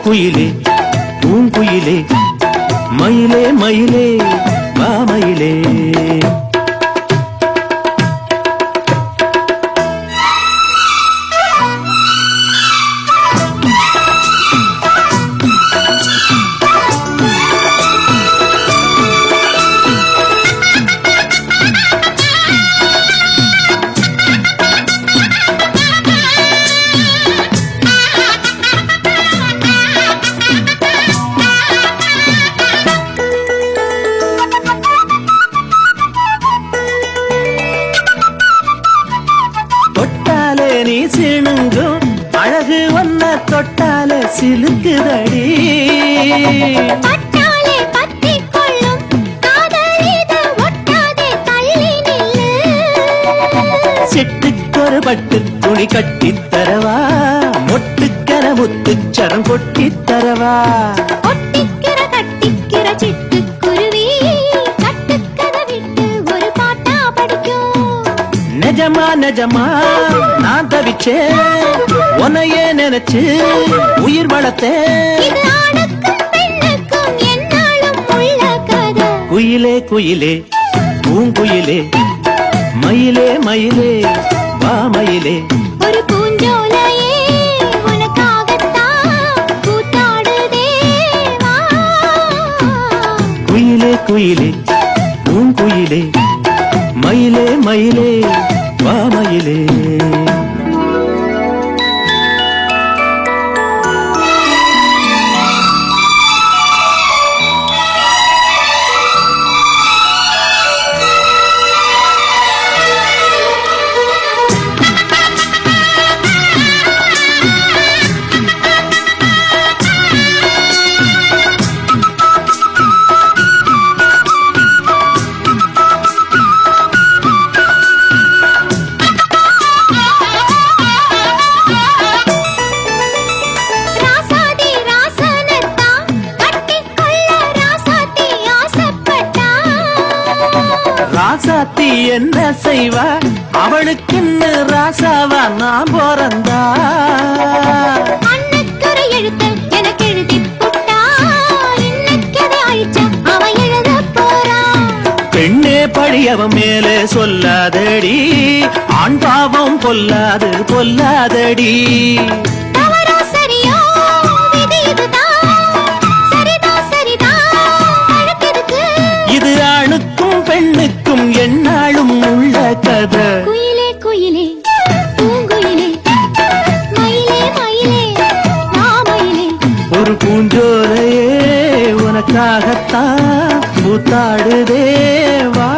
குயிலே பூங்குயிலே மயிலே மயிலே வா மயிலே. நீ சிணுங்கும் அழகு ஒன்ன தொட்டாலே சிலுக்குதடி. பட்டாலே பத்தி கொள்ளும் காதலிது ஒட்டாதே தள்ளி நில்லு. சிட்டுக்கொரு பட்டு துணி கட்டித்தரவா, மொட்டுக்கர முத்துச்சரம் கொட்டித்தரவா. ஒட்டிக்கிற கட்டிக்கிற சிட்டுக்குருவி கட்டுக்கதை விட்டு ஒரு பாட்டா படிக்கும். நிஜமா நிஜமா நான் தவிச்சேன், உன்னையே நினைச்சு உயிர் வளர்த்தேன். இது ஆணுக்கும் பெண்ணுக்கும் என்னாலும் உள்ள கதை. குயிலே குயிலே பூங்குயிலே மயிலே மயிலே வா மயிலே. ஒரு பூஞ்சோலையே உனக்காகத்தான் கூத்தாடுதே வா. குயிலே குயிலே பூங்குயிலே மயிலே மயிலே வா மயிலே. ராசாத்தி என்ன செய்வா, அவளுக்குன்னு ராசாவா நான் பிறந்தா. அன்னைக்கொரு எழுத்து எனக்கு எழுதி புட்டா, இன்னைக்கதை அழிச்சா அவன் எழுத போறா. பெண்ணே படியவன் மேலே சொல்லாதடி, ஆண் பாவம் பொல்லாது பொல்லாதடி. தவறோ சரியோ விதி இதுதான், சரிதான் சரிதான் அழுக்கெதுக்கு. இது ஆணுக்கும் பெண்ணுக்கும் என்னாலும் உள்ள கதை. குயிலே குயிலே பூங்குயிலே மயிலே மயிலே வா மயிலே. ஒரு பூஞ்சோலையே உனக்காகத்தான் கூத்தாடுதே வா.